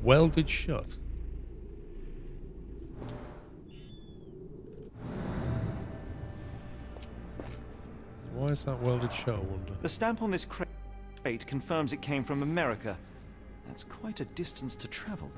Welded shut. Why is that welded shut, I wonder? The stamp on this crate confirms it came from America. That's quite a distance to travel.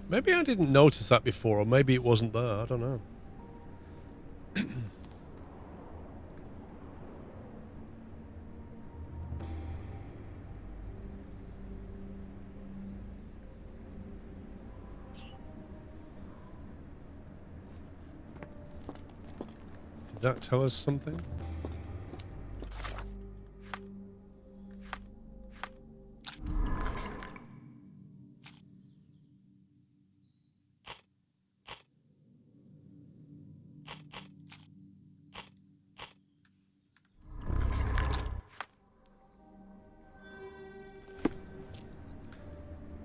Maybe I didn't notice that before, or maybe it wasn't there. I don't know. Did that tell us something?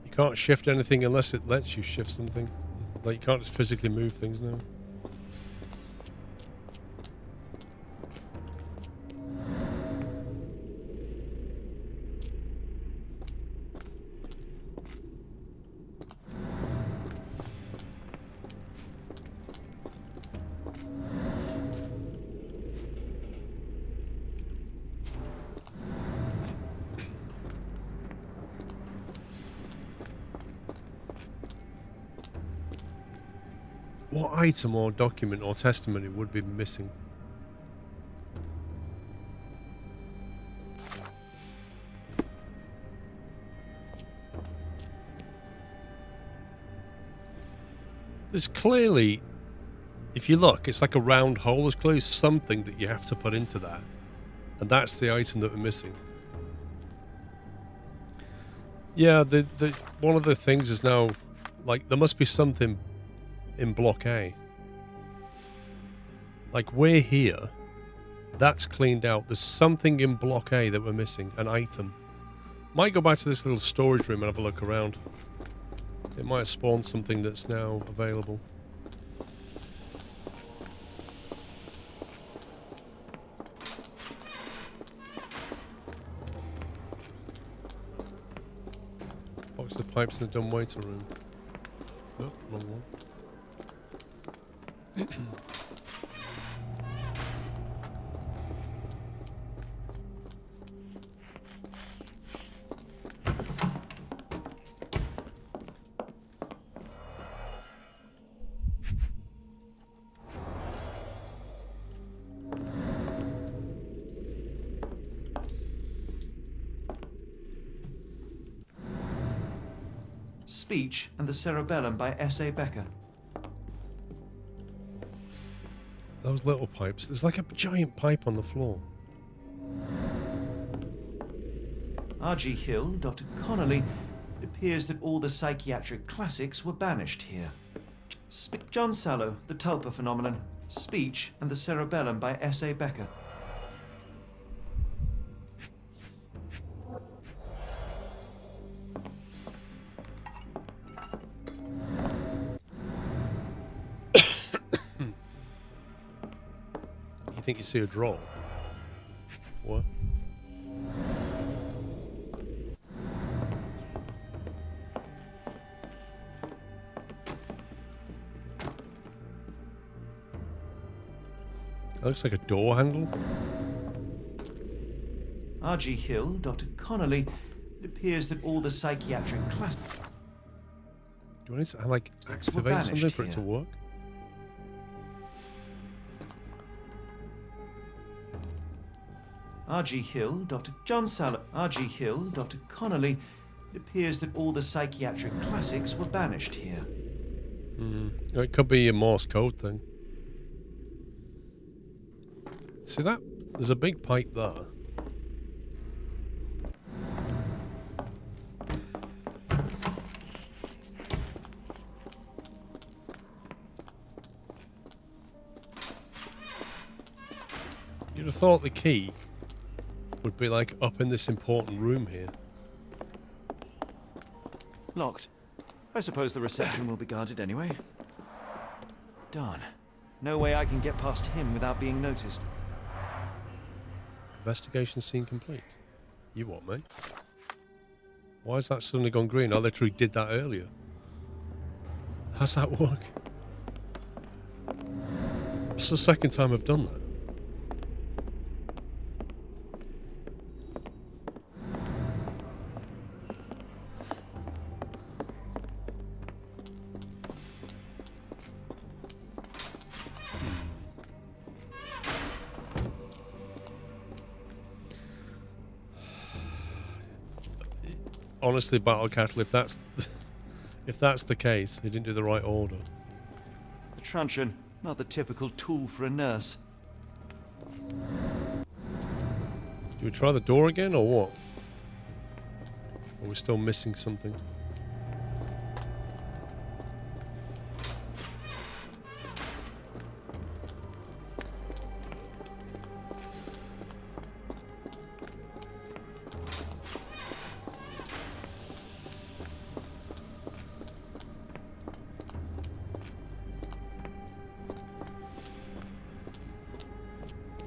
You can't shift anything unless it lets you shift something. Like, you can't just physically move things now. What item or document or testimony would be missing? There's clearly, if you look, it's like a round hole. There's clearly something that you have to put into that. And that's the item that we're missing. Yeah, one of the things is now, like, there must be something in block A. Like, we're here. That's cleaned out. There's something in block A that we're missing. An item. Might go back to this little storage room and have a look around. It might have spawned something that's now available. Box of pipes in the dumb waiter room. Oh, wrong one. Speech and the Cerebellum by S.A. Becker. Those little pipes. There's like a giant pipe on the floor. R.G. Hill, Dr. Connolly. It appears that all the psychiatric classics were banished here. John Sallow, The Tulpa Phenomenon. Speech and the Cerebellum by S.A. Becker. You think you see a draw? What? That looks like a door handle. R.G. Hill, Dr. Connolly. It appears that all the psychiatric classics Do I need to, like, were activate banished something for it here. to work? R.G. Hill, Dr. John Sallow. R.G. Hill, Dr. Connolly. It appears that all the psychiatric classics were banished here. It could be a Morse code thing. See that? There's a big pipe there. You'd have thought the key would be like up in this important room here. Locked. I suppose the reception will be guarded anyway. Darn. No way I can get past him without being noticed. Investigation scene complete. You what, mate? Why has that suddenly gone green? I literally did that earlier. How's that work? It's the second time I've done that. Honestly, Battle Cattle, if that's the case, he didn't do the right order. A truncheon, not the typical tool for a nurse. Do we try the door again, or what? Are we still missing something?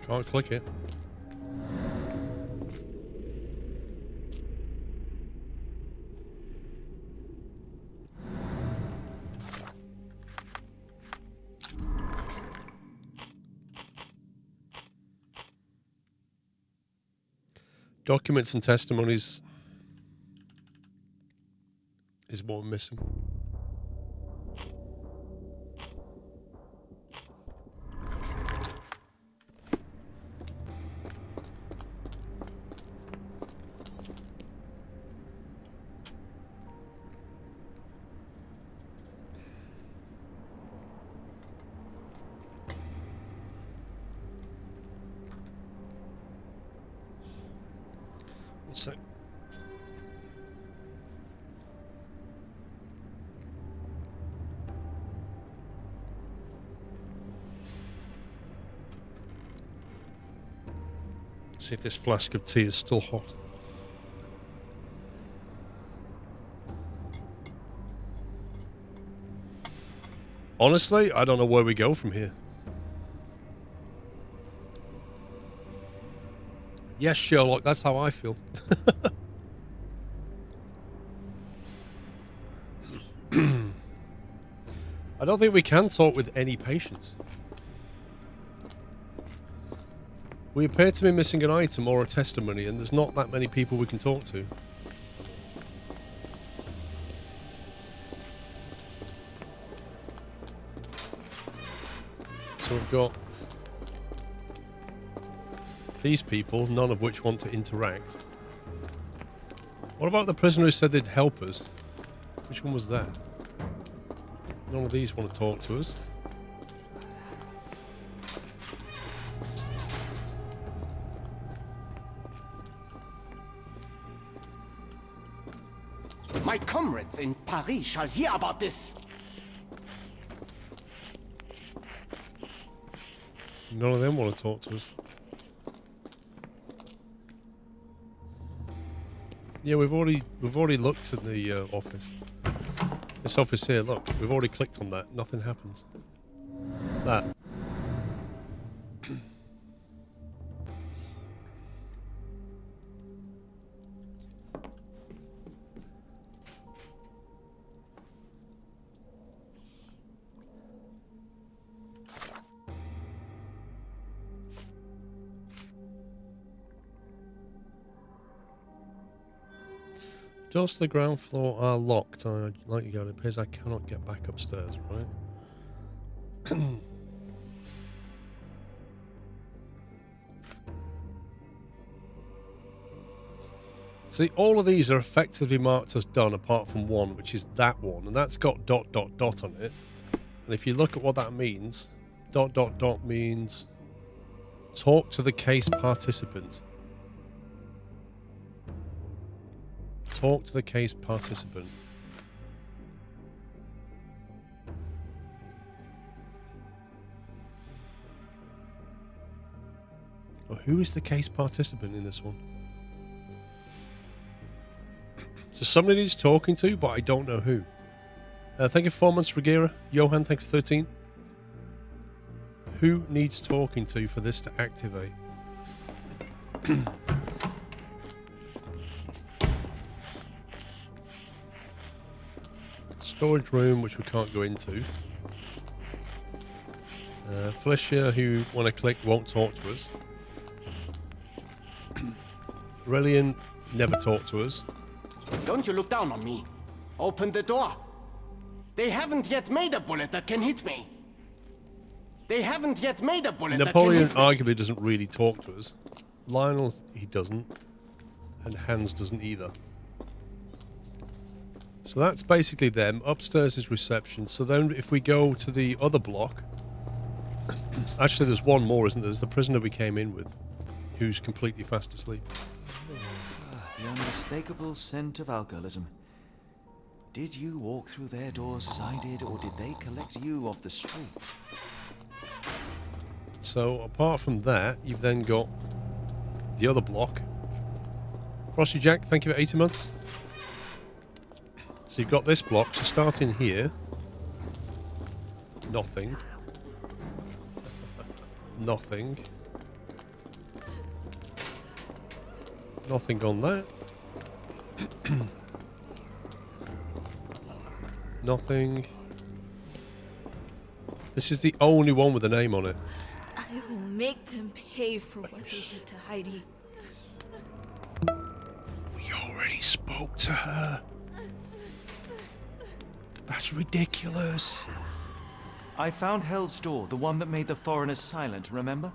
Can't click it. Documents and testimonies is what we're missing. So, see if this flask of tea is still hot. Honestly, I don't know where we go from here. Yes, Sherlock, that's how I feel. I don't think we can talk with any patience. We appear to be missing an item or a testimony, and there's not that many people we can talk to. So we've got these people, none of which want to interact. What about the prisoner who said they'd help us? Which one was that? None of these want to talk to us. My comrades in Paris shall hear about this. None of them want to talk to us. Yeah, we've already looked at the office. This office here, look, we've already clicked on that. Nothing happens. That. Doors to the ground floor are locked. I like you go. It appears I cannot get back upstairs, right? See, all of these are effectively marked as done apart from one, which is that one. And that's got ... on it. And if you look at what that means, ... means talk to the case participant. Talk to the case participant. Well, who is the case participant in this one? So somebody he's talking to, but I don't know who. Thank you for 4 months, Regira. Johan, thank you for 13. Who needs talking to for this to activate? Storage room, which we can't go into. Felicia, who when I click won't talk to us. Aurelian, never talk to us. Don't you look down on me. Open the door. They haven't yet made a bullet that can hit me. They haven't yet made a bullet Napoleon that can hit me. arguably doesn't really talk to us. Lionel, he doesn't. And Hans doesn't either. So that's basically them. Upstairs is reception. So then if we go to the other block... Actually, there's one more, isn't there? There's the prisoner we came in with, who's completely fast asleep. The unmistakable scent of alcoholism. Did you walk through their doors as I did, or did they collect you off the streets? So, apart from that, you've then got the other block. Frosty Jack, thank you for 80 months. So you've got this block, so start in here. Nothing. Nothing. Nothing on that. Nothing. This is the only one with a name on it. I will make them pay for what they did to Heidi. We already spoke to her. That's ridiculous. I found Hell's Door, the one that made the foreigners silent, remember?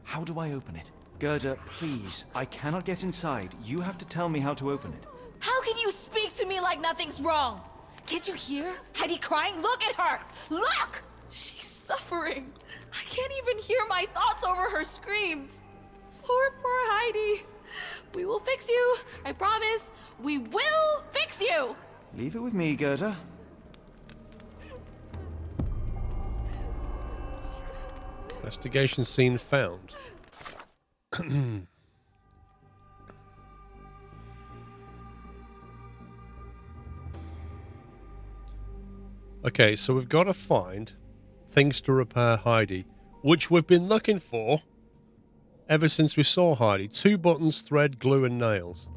How do I open it? Gerda, please. I cannot get inside. You have to tell me how to open it. How can you speak to me like nothing's wrong? Can't you hear Heidi crying? Look at her! Look! She's suffering. I can't even hear my thoughts over her screams. Poor Heidi. We will fix you. I promise. We will fix you! Leave it with me, Gerda. Investigation scene found. Okay, so we've got to find things to repair Heidi, which we've been looking for ever since we saw Heidi. 2 buttons, thread, glue, and nails.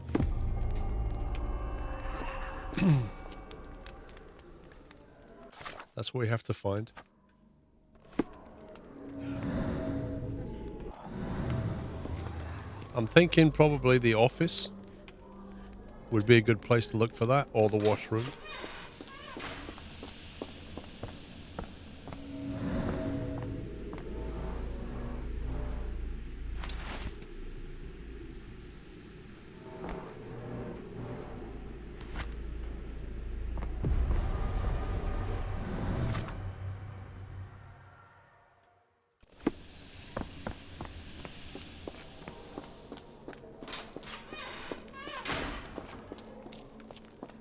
That's what we have to find. I'm thinking probably the office would be a good place to look for that, or the washroom.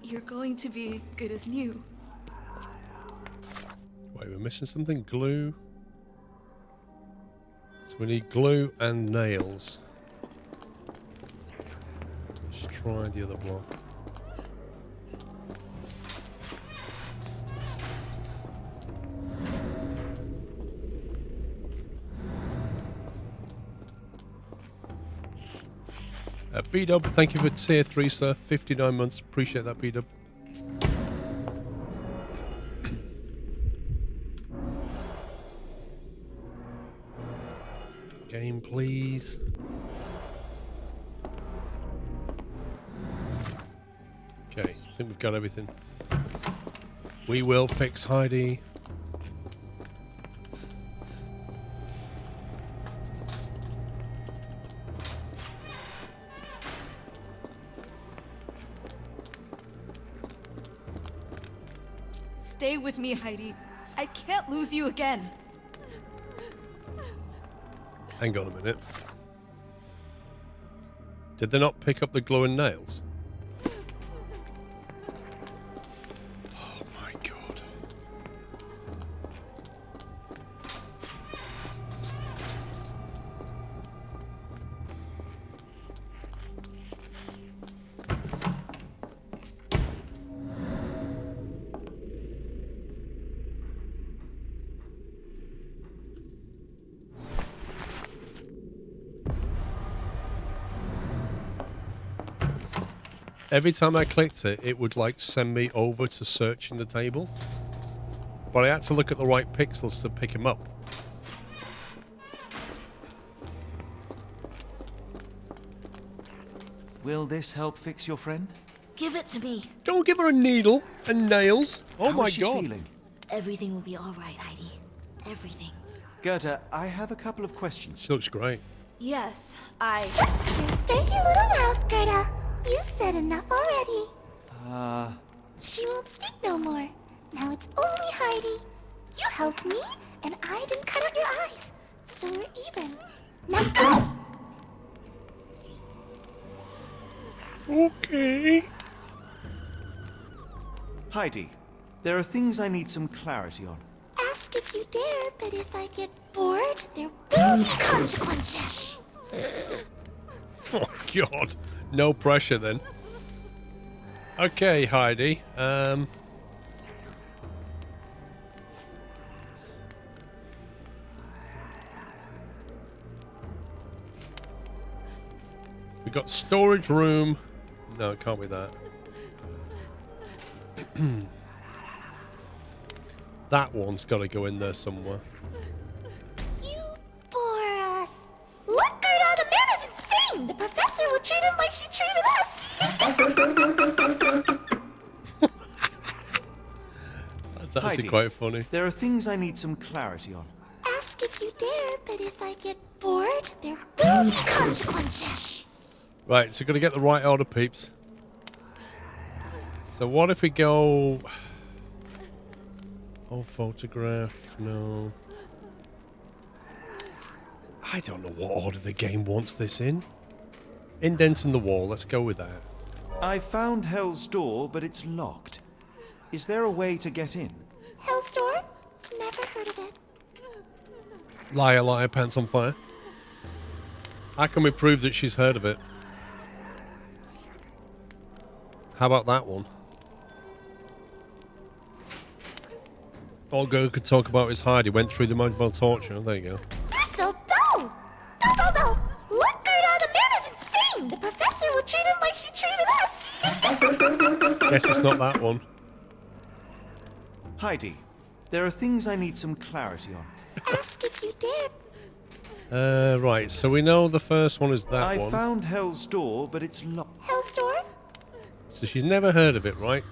You're going to be good as new. Wait, we're missing something. Glue. So we need glue and nails. Let's try the other block. B-Dub, thank you for tier 3, sir. 59 months. Appreciate that, B-Dub. Game, please. Okay, I think we've got everything. We will fix Heidi. Stay with me, Heidi. I can't lose you again. Hang on a minute. Did they not pick up the glue and nails? Oh my god. Every time I clicked it, it would like send me over to searching the table. But I had to look at the right pixels to pick him up. Will this help fix your friend? Give it to me. Don't give her a needle and nails. Oh How my is she god. feeling? Everything will be all right, Heidi. Everything. Gerda, I have a couple of questions. She looks great. Yes, I... Shut your dirty little mouth, Gerda. You've said enough already. She won't speak no more. Now it's only Heidi. You helped me, and I didn't cut out your eyes. So we're even. Now go! Okay. Heidi, there are things I need some clarity on. Ask if you dare, but if I get bored, there will be consequences. Oh god. No pressure then. Okay, Heidi. We got storage room. No, it can't be that. That one's got to go in there somewhere. You bore us. Look, Gerda, the man is insane. The professor would treat him like she treated us. That's actually Heidi, quite funny. there are things I need some clarity on. Ask if you dare, but if I get bored, there will be consequences. Right, so gotta get the right order, peeps. So what if we go... Oh, photograph, no. I don't know what order the game wants this in. Indent in the wall, let's go with that. I found Hell's Door, but it's locked. Is there a way to get in? Hell's Door? Never heard of it. Liar, liar, pants on fire. How can we prove that she's heard of it? How about that one? All Go could talk about his hide. He went through the mobile torture. There you go. You're so dull. Dull. Look, Gerda, the man is insane. The professor would treat him like she treated us. Guess it's not that one. Heidi, there are things I need some clarity on. Ask if you dare. Right, so we know the first one is that I one. found Hell's Door, but it's locked. Hell's Door? So she's never heard of it, right?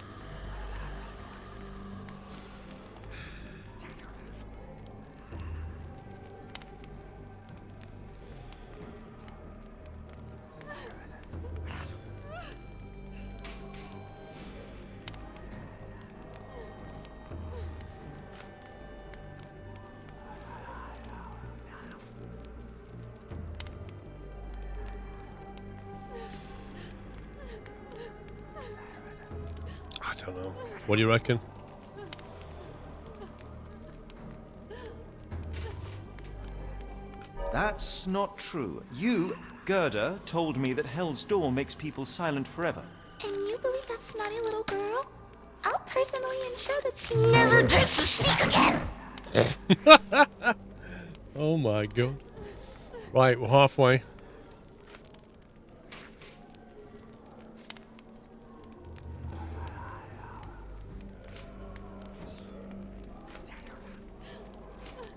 I don't know. What do you reckon? That's not true. You, Gerda, told me that Hell's Door makes people silent forever. And you believe that snotty little girl? I'll personally ensure that she never dares to speak again. Oh my god. Right, we're halfway.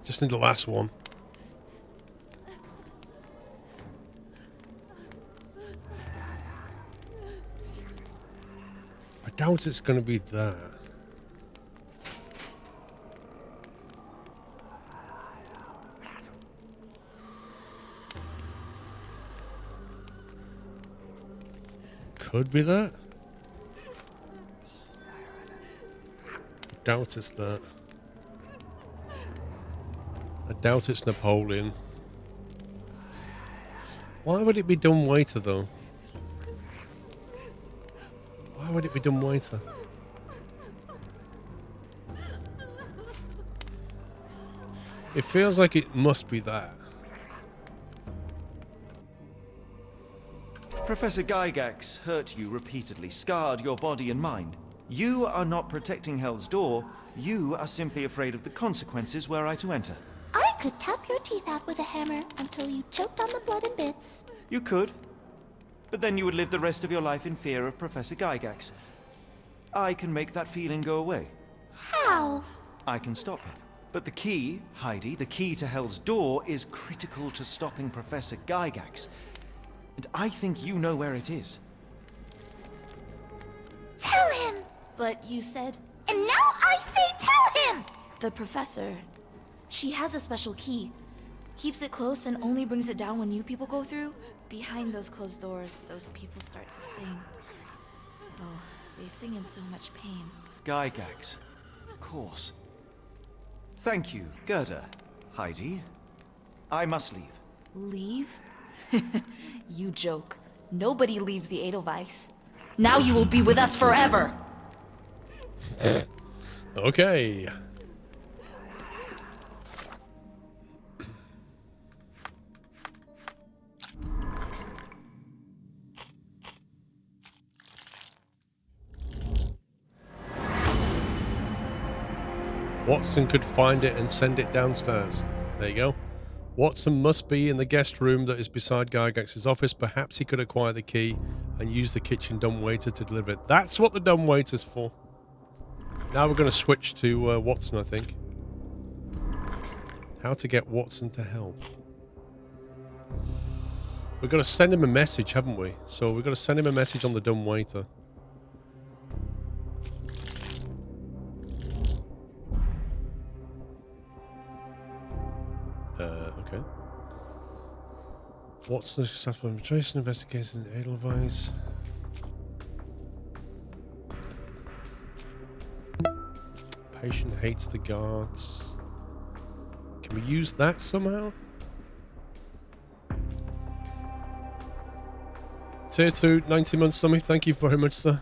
Just need the last one. I doubt it's going to be that. Could be that. I doubt it's that. I doubt it's Napoleon. Why would it be dumbwaiter though? Why would it be dumbwaiter? It feels like it must be that. Professor Gygax hurt you repeatedly, scarred your body and mind. You are not protecting Hell's Door. You are simply afraid of the consequences were I to enter. I could tap your teeth out with a hammer until you choked on the blood and bits. You could. But then you would live the rest of your life in fear of Professor Gygax. I can make that feeling go away. How? I can stop it. But the key, Heidi, the key to Hell's Door is critical to stopping Professor Gygax. And I think you know where it is. Tell him! But you said And now I say tell him! the professor. She has a special key. Keeps it close and only brings it down when new people go through. Behind those closed doors, those people start to sing. Oh, they sing in so much pain. Gygax. Of course. Thank you, Gerda. Heidi. I must leave. Leave? You joke. Nobody leaves the Edelweiss. Now you will be with us forever! Okay. Watson could find it and send it downstairs. There you go. Watson must be in the guest room that is beside Gygax's office. Perhaps he could acquire the key and use the kitchen dumbwaiter to deliver it. That's what the dumbwaiter's for. Now we're going to switch to Watson, I think. How to get Watson to help. We've got to send him a message, haven't we? So we've got to send him a message on the dumbwaiter. Okay. Watson successful infiltration investigation in Edelweiss. Patient hates the guards. Can we use that somehow? Tier 2, 90 months, Sammy. Thank you very much, sir.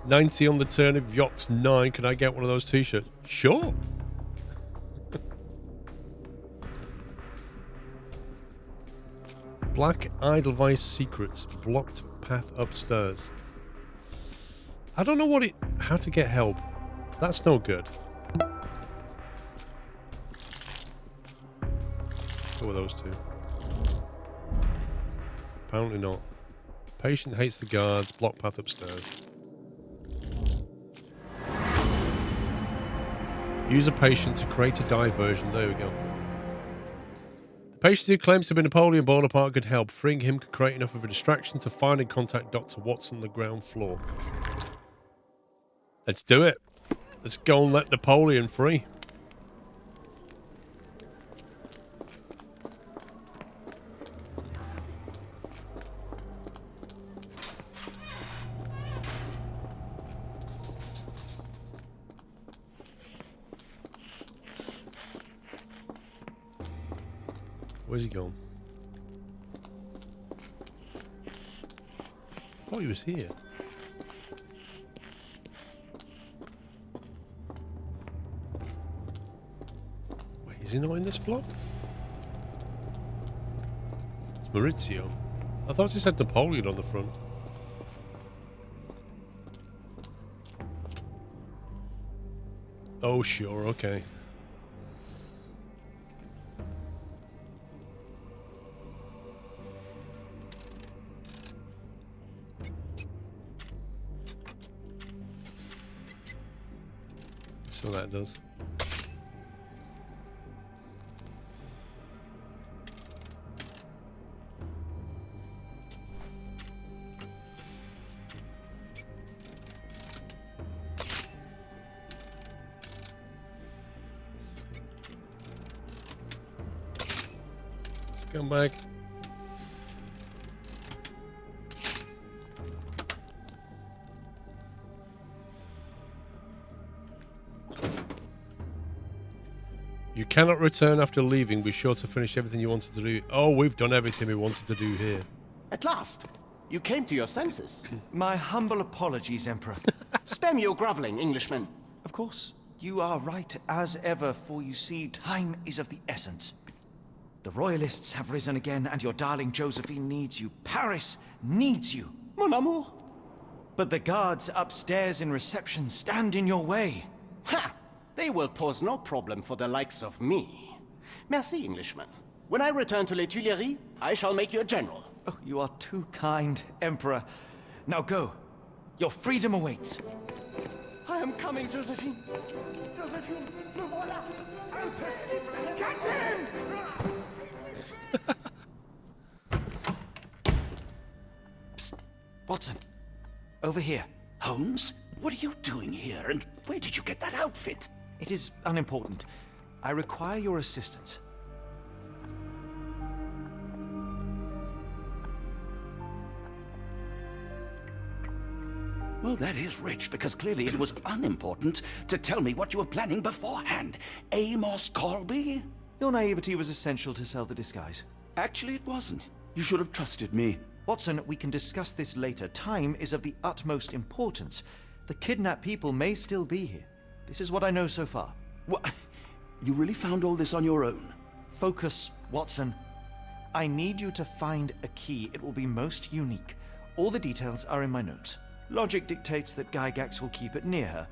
90 on the turn of Yacht 9. Can I get one of those t-shirts? Sure. Black Edelweiss secrets. Blocked path upstairs. I don't know how to get help. That's no good. Who are those two? Apparently not. Patient hates the guards. Block path upstairs. Use a patient to create a diversion. There we go. The patient who claims to be Napoleon Bonaparte could help. Freeing him could create enough of a distraction to find and contact Dr. Watson on the ground floor. Let's do it. Let's go and let Napoleon free. Where's he gone? I thought he was here. Wait, is he not in this block? It's Maurizio. I thought he said Napoleon on the front. Oh, sure, okay. So that does. Come back. You cannot return after leaving. Be sure to finish everything you wanted to do. Oh, we've done everything we wanted to do here. At last, you came to your senses. My humble apologies, Emperor. Spare me your groveling, Englishman. Of course, you are right as ever, for you see, time is of the essence. The Royalists have risen again, and your darling Josephine needs you. Paris needs you. Mon amour. But the guards upstairs in reception stand in your way. Ha! They will pose no problem for the likes of me. Merci, Englishman. When I return to Les Tuileries, I shall make you a general. Oh, you are too kind, Emperor. Now go. Your freedom awaits. I am coming, Josephine. Josephine, le voilà. Catch him! Psst. Watson. Over here. Holmes, what are you doing here, and where did you get that outfit? It is unimportant. I require your assistance. Well, that is rich, because clearly it was unimportant to tell me what you were planning beforehand. Amos Colby? Your naivety was essential to sell the disguise. Actually, it wasn't. You should have trusted me. Watson, we can discuss this later. Time is of the utmost importance. The kidnapped people may still be here. This is what I know so far. What? You really found all this on your own? Focus, Watson. I need you to find a key. It will be most unique. All the details are in my notes. Logic dictates that Gygax will keep it near her.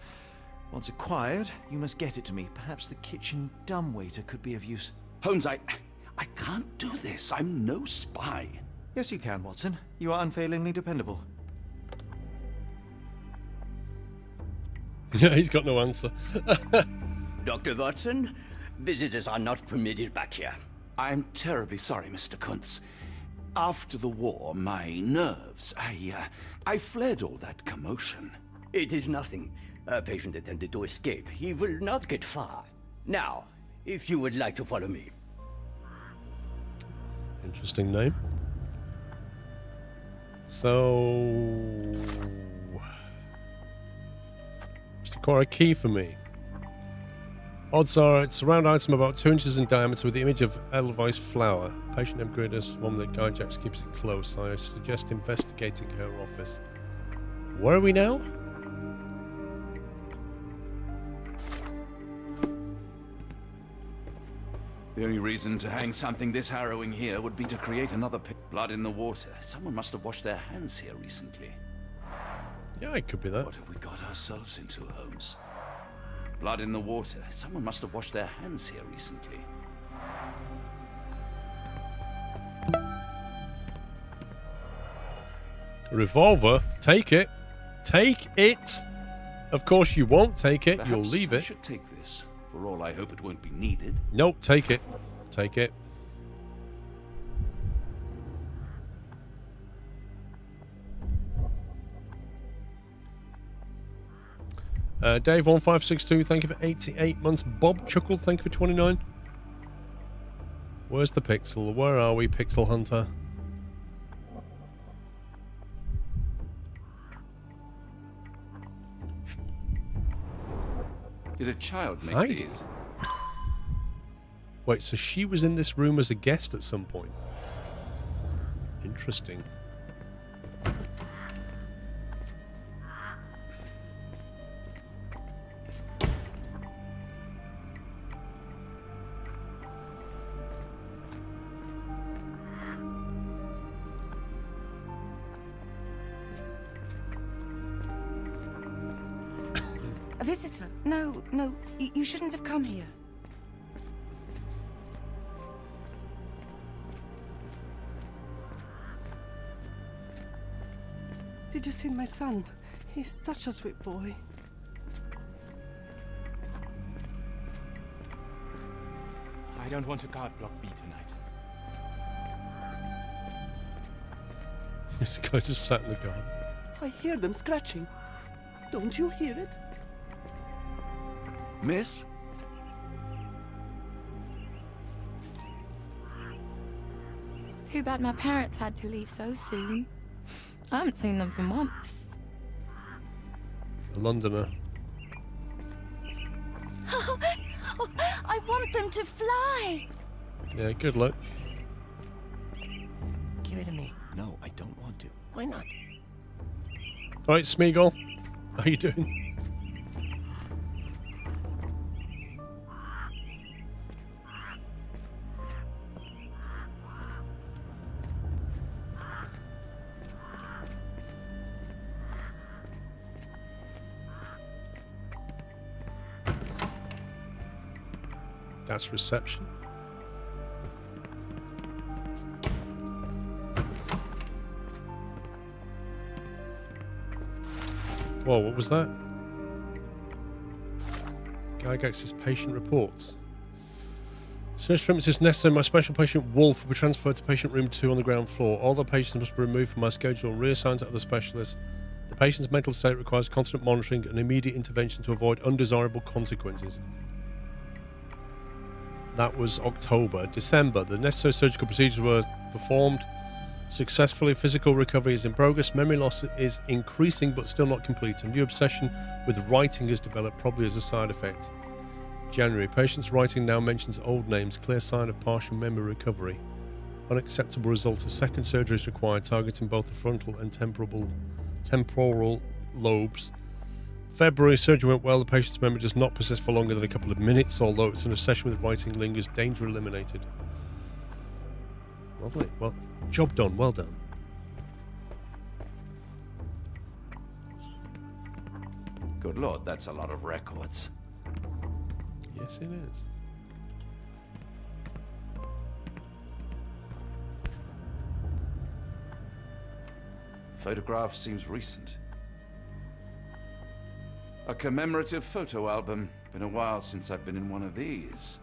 Once acquired, you must get it to me. Perhaps the kitchen dumbwaiter could be of use. Holmes, I can't do this. I'm no spy. Yes, you can, Watson. You are unfailingly dependable. Yeah, he's got no answer. Dr. Watson, visitors are not permitted back here. I'm terribly sorry, Mr. Kuntz. After the war, my nerves, I fled all that commotion. It is nothing. A patient attempted to escape. He will not get far. Now, if you would like to follow me. Interesting name. So... Just acquire a key for me. Odds are it's a round item about 2 inches in diameter with the image of Edelweiss flower. Patient upgraders from the Gygax keeps it close. I suggest investigating her office. Where are we now? The only reason to hang something this harrowing here would be to create another blood in the water. Someone must have washed their hands here recently. Yeah, it could be that. What have we got ourselves into, Holmes? Blood in the water. Someone must have washed their hands here recently. A revolver? Take it. Take it! Of course you won't take it. Perhaps You'll leave I it. should take this. For all I hope it won't be needed. Nope, take it. Take it. Dave1562, thank you for 88 months. Bob Chuckle, thank you for 29. Where's the pixel? Where are we, Pixel Hunter? Did a child make Hiding. these? Wait, so she was in this room as a guest at some point? Interesting. A visitor? No, you shouldn't have come here. Did you see my son? He's such a sweet boy. I don't want to guard Block B tonight. This guy just sat in the garden. I hear them scratching. Don't you hear it? Miss? Too bad my parents had to leave so soon. I haven't seen them for months. A Londoner. I want them to fly. Yeah, good luck. Give it to me. No, I don't want to. Why not? Alright, Smeagol. How you doing? That's reception. Whoa, what was that? Gygax's patient reports. Search room, it is necessary my special patient Wolf will be transferred to patient room 2 on the ground floor. All the patients must be removed from my schedule and reassigned to other specialists. The patient's mental state requires constant monitoring and immediate intervention to avoid undesirable consequences. That was October. December, the necessary surgical procedures were performed successfully. Physical recovery is in progress. Memory loss is increasing but still not complete. A new obsession with writing has developed, probably as a side effect. January, patient's writing now mentions old names, clear sign of partial memory recovery. Unacceptable result, a second surgery is required, targeting both the frontal and temporal lobes. February, surgery went well, the patient's memory does not persist for longer than a couple of minutes, although it's an obsession with writing lingers, danger eliminated. Lovely, well, job done, well done. Good lord, that's a lot of records. Yes, it is. Photograph seems recent. A commemorative photo album. Been a while since I've been in one of these.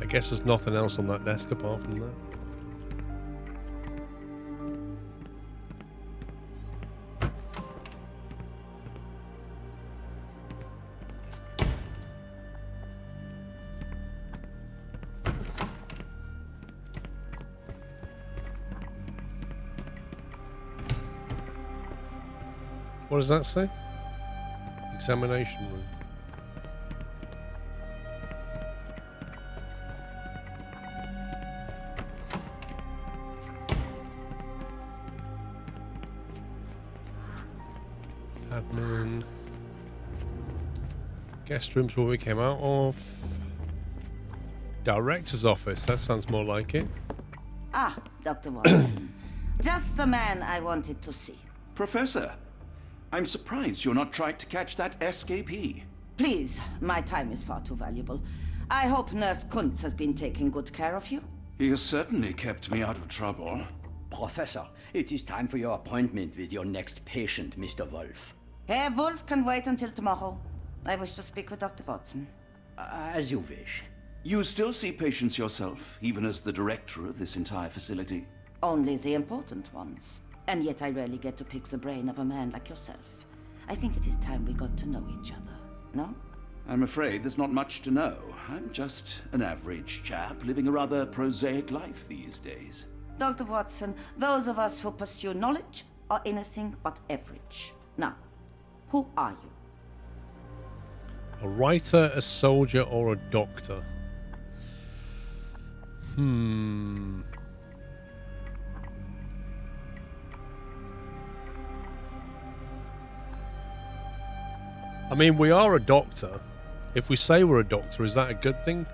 I guess there's nothing else on that desk apart from that. What does that say? Examination room. Admin. Guest rooms where we came out of. Director's office. That sounds more like it. Ah, Dr. Watson. Just the man I wanted to see. Professor, I'm surprised you're not trying to catch that escapee. Please, my time is far too valuable. I hope Nurse Kuntz has been taking good care of you. He has certainly kept me out of trouble. Professor, it is time for your appointment with your next patient, Mr. Wolf. Herr Wolf can wait until tomorrow. I wish to speak with Dr. Watson. As you wish. You still see patients yourself, even as the director of this entire facility? Only the important ones. And yet I rarely get to pick the brain of a man like yourself. I think it is time we got to know each other, no? I'm afraid there's not much to know. I'm just an average chap living a rather prosaic life these days. Dr. Watson, those of us who pursue knowledge are anything but average. Now, who are you? A writer, a soldier, or a doctor? I mean, we are a doctor. If we say we're a doctor, is that a good thing?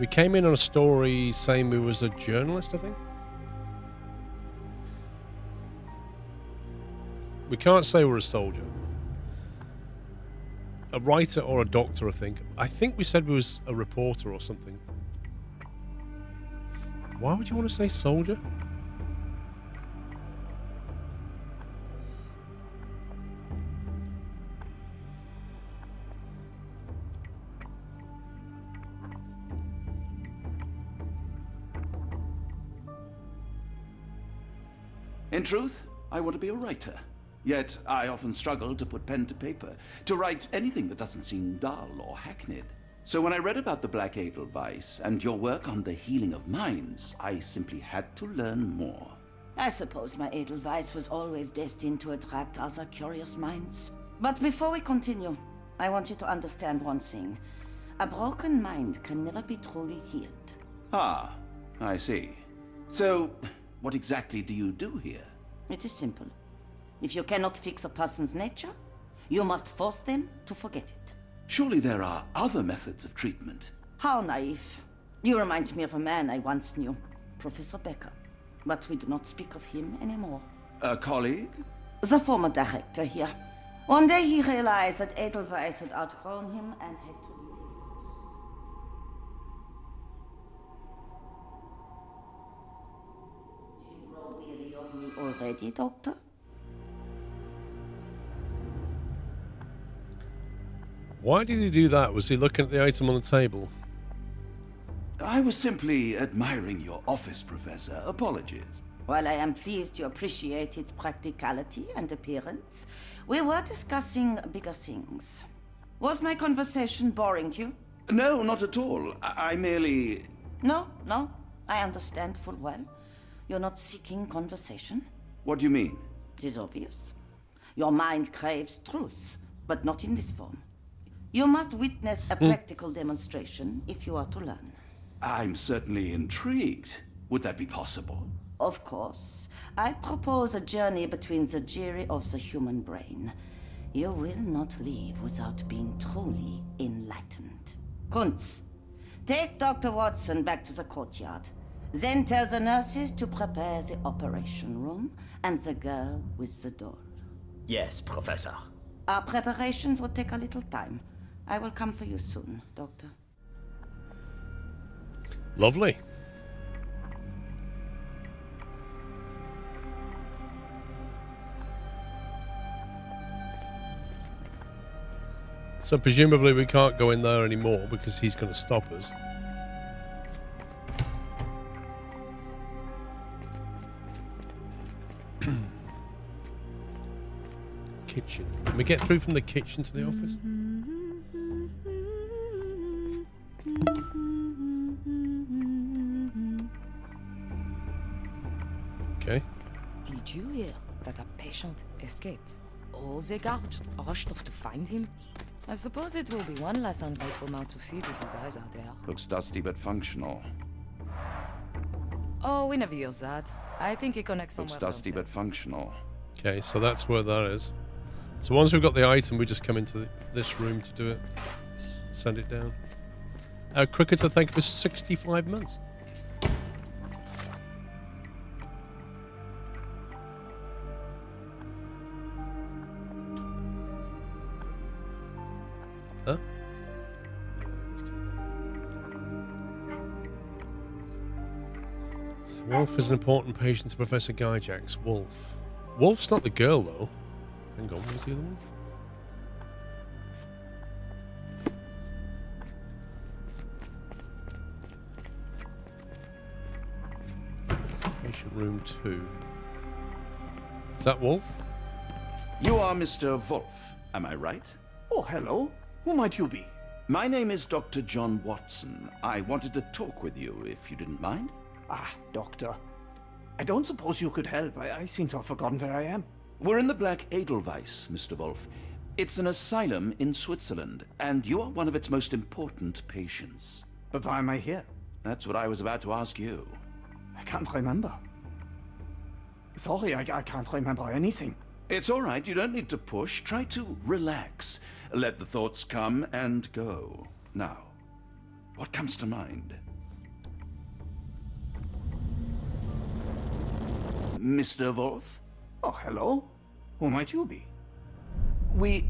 We came in on a story saying we was a journalist, I think. We can't say we're a soldier. A writer or a doctor, I think. I think we said we was a reporter or something. Why would you want to say soldier? In truth, I want to be a writer. Yet I often struggle to put pen to paper, to write anything that doesn't seem dull or hackneyed. So when I read about the Black Edelweiss and your work on the healing of minds, I simply had to learn more. I suppose my Edelweiss was always destined to attract other curious minds. But before we continue, I want you to understand one thing. A broken mind can never be truly healed. Ah, I see. So, what exactly do you do here? It is simple. If you cannot fix a person's nature, you must force them to forget it. Surely there are other methods of treatment. How naive. You remind me of a man I once knew, Professor Becker. But we do not speak of him anymore. A colleague? The former director here. One day he realized that Edelweiss had outgrown him and had to leave his house. ready, Doctor? Why did he do that? Was he looking at the item on the table? I was simply admiring your office, Professor. Apologies. While I am pleased you appreciate its practicality and appearance, we were discussing bigger things. Was my conversation boring you? No, not at all. I merely... No, I understand full well. You're not seeking conversation. What do you mean? It is obvious. Your mind craves truth, but not in this form. You must witness a practical demonstration if you are to learn. I'm certainly intrigued. Would that be possible? Of course. I propose a journey between the jury of the human brain. You will not leave without being truly enlightened. Kuntz, take Dr. Watson back to the courtyard. Then tell the nurses to prepare the operation room and the girl with the doll. Yes, Professor. Our preparations will take a little time. I will come for you soon, Doctor. Lovely. So presumably we can't go in there anymore because he's going to stop us. Kitchen. Can we get through from the kitchen to the office? Okay. Did you hear that a patient escaped? All the guards rushed off to find him. I suppose it will be one less ungrateful mouth to feed if he dies out there. Looks dusty but functional. Oh, we never use that. I think it connects somewhere. Looks dusty but functional. Okay, so that's where that is. So once we've got the item, we just come into this room to do it. Send it down. Cricketer, thank you for 65 months. Huh? Wolf is an important patient to Professor Gyjax. Wolf. Wolf's not the girl, though. Hang on, where's the other one? Patient room 2. Is that Wolf? You are Mr. Wolf, am I right? Oh, hello. Who might you be? My name is Dr. John Watson. I wanted to talk with you, if you didn't mind. Ah, Doctor. I don't suppose you could help. I seem to have forgotten where I am. We're in the Black Edelweiss, Mr. Wolf. It's an asylum in Switzerland, and you are one of its most important patients. But why am I here? That's what I was about to ask you. I can't remember. Sorry, I can't remember anything. It's all right. You don't need to push. Try to relax. Let the thoughts come and go. Now, what comes to mind? Mr. Wolf? Oh, hello. Who might you be? We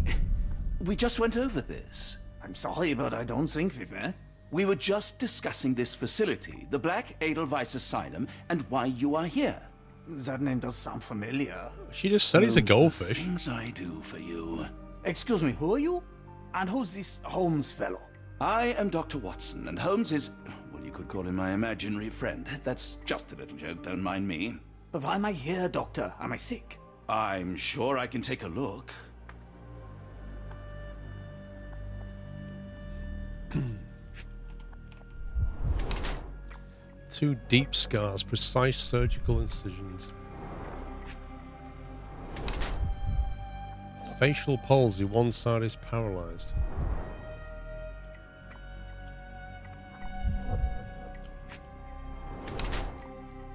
just went over this. I'm sorry, but I don't think we've met. We were just discussing this facility, the Black Edelweiss Asylum, and why you are here. That name does sound familiar. She just said he's a goldfish. Things I do for you. Excuse me, who are you? And who's this Holmes fellow? I am Dr. Watson, and Holmes is, well, you could call him my imaginary friend. That's just a little joke, don't mind me. But why am I here, Doctor? Am I sick? I'm sure I can take a look. Two deep scars, precise surgical incisions. Facial palsy, one side is paralyzed.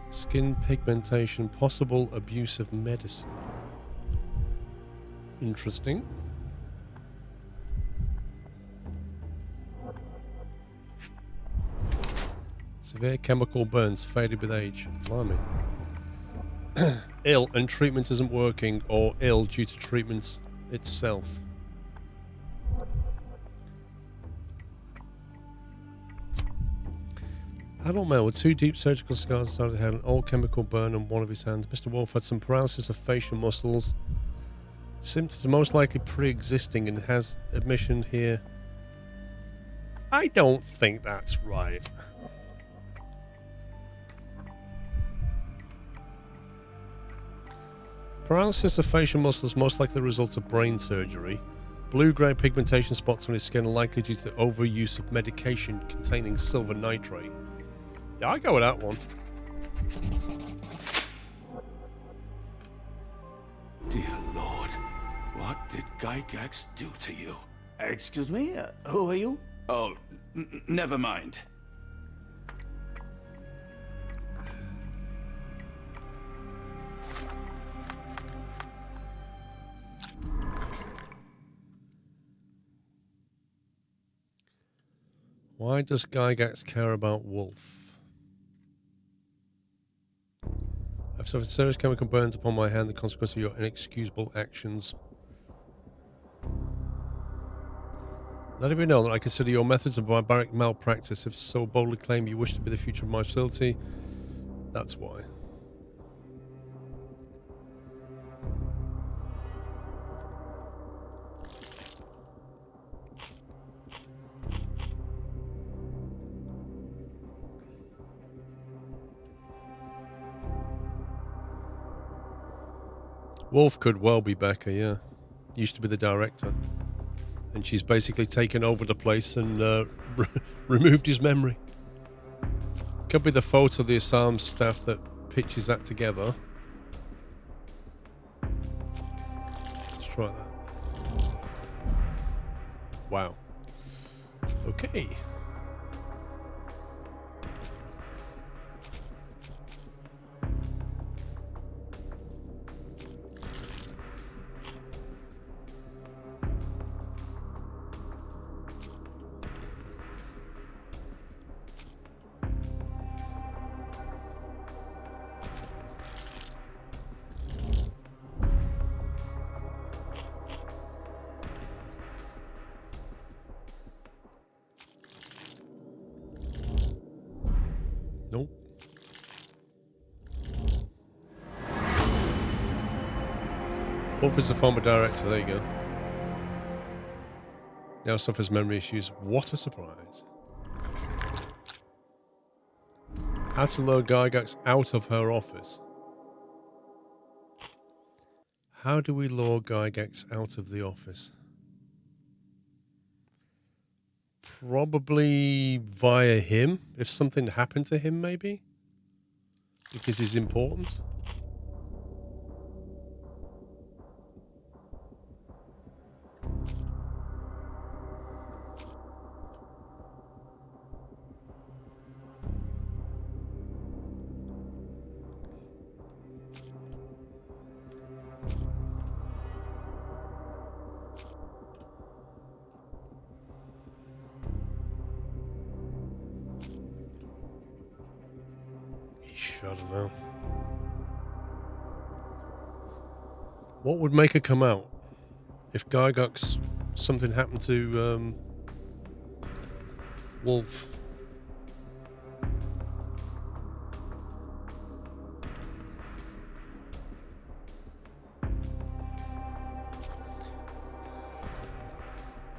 Skin pigmentation, possible abuse of medicine. Interesting. Severe chemical burns, faded with age. Blimey. Ill and treatment isn't working, or ill due to treatment itself. Adult male with 2 deep surgical scars inside the head, an old chemical burn on one of his hands. Mr. Wolf had some paralysis of facial muscles. Symptoms are most likely pre-existing and has admission here. I don't think that's right. Paralysis of facial muscles most likely the result of brain surgery. Blue-grey pigmentation spots on his skin are likely due to the overuse of medication containing silver nitrate. Yeah, I'll go with that one. Dear Lord, what did Gygax do to you? Excuse me? Who are you? Oh, never mind. Why does Gygax care about Wolf? I've suffered serious chemical burns upon my hand, the consequence of your inexcusable actions. Let it be known that I consider your methods of barbaric malpractice. If so boldly claim you wish to be the future of my facility, that's why. Wolf could well be Becca, yeah. Used to be the director. And she's basically taken over the place and removed his memory. Could be the photo of the asylum staff that pitches that together. Let's try that. Wow. Okay. Nope. Wolf is the former director, there you go. Now suffers memory issues. What a surprise. How to lure Gygax out of her office. How do we lure Gygax out of the office? Probably via him. If something happened to him, maybe? Because he's important. I don't know. What would make her come out? If Gygax, something happened to Wolf.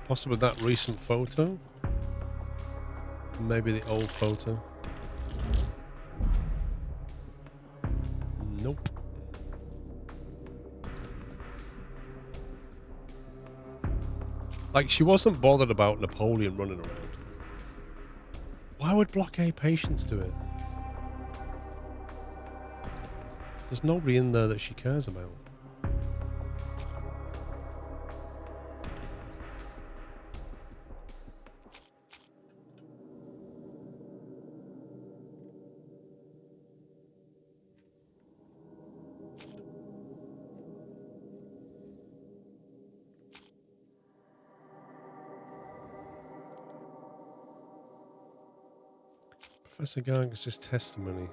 Possibly that recent photo. Maybe the old photo. Nope. Like, she wasn't bothered about Napoleon running around. Why would Block A patients do it? There's nobody in there that she cares about. Professor Gygax's testimony.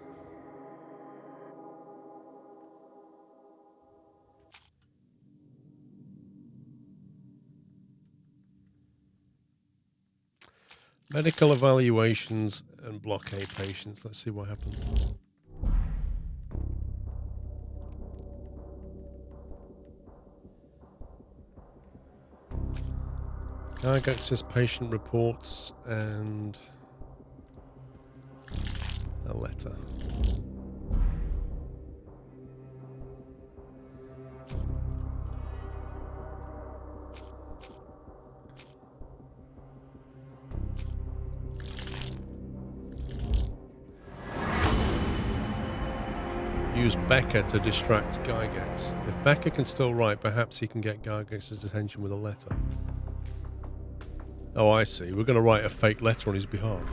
Medical evaluations and blockade patients. Let's see what happens. Gygax's patient reports and a letter. Use Becca to distract Gygax. If Becca can still write, perhaps he can get Gygax's attention with a letter. Oh, I see. We're going to write a fake letter on his behalf.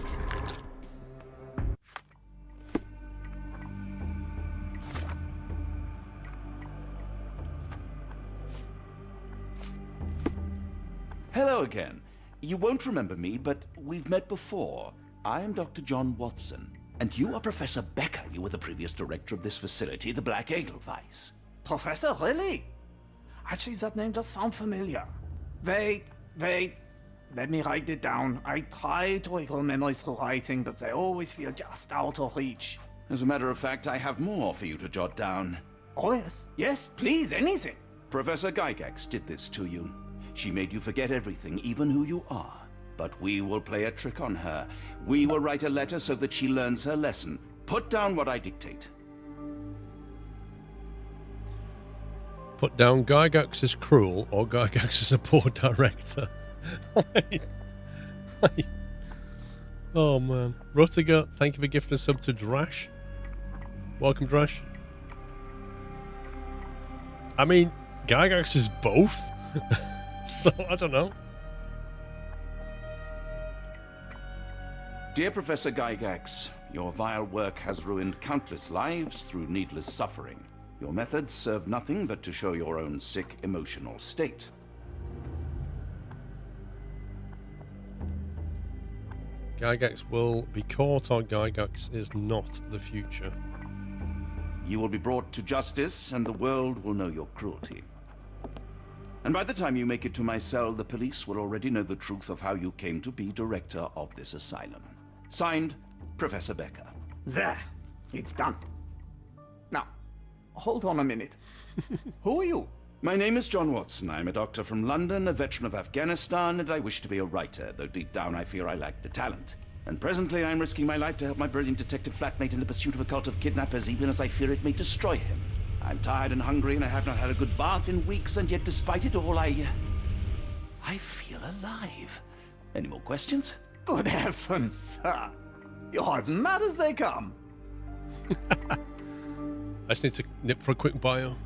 Hello again. You won't remember me, but we've met before. I am Dr. John Watson, and you are Professor Becker. You were the previous director of this facility, the Black Edelweiss. Professor, really? Actually, that name does sound familiar. Wait. Let me write it down. I try to recall memories through writing, but they always feel just out of reach. As a matter of fact, I have more for you to jot down. Oh, yes. Yes, please, anything. Professor Gygax did this to you. She made you forget everything, even who you are. But we will play a trick on her. We will write a letter so that she learns her lesson. Put down what I dictate. Put down Gygax is cruel or Gygax is a poor director. Oh man. Ruttiger, thank you for gifting a sub to Drash. Welcome, Drash. I mean, Gygax is both. So, I don't know. Dear Professor Gygax, your vile work has ruined countless lives through needless suffering. Your methods serve nothing but to show your own sick emotional state. Gygax will be caught or Gygax is not the future. You will be brought to justice and the world will know your cruelty. And by the time you make it to my cell, the police will already know the truth of how you came to be director of this asylum. Signed, Professor Becker. There. It's done. Now, hold on a minute. Who are you? My name is John Watson. I'm a doctor from London, a veteran of Afghanistan, and I wish to be a writer, though deep down I fear I lack the talent. And presently I'm risking my life to help my brilliant detective flatmate in the pursuit of a cult of kidnappers, even as I fear it may destroy him. I'm tired and hungry, and I have not had a good bath in weeks, and yet despite it all, I feel alive. Any more questions? Good heavens, sir. You're as mad as they come. I just need to nip for a quick bio.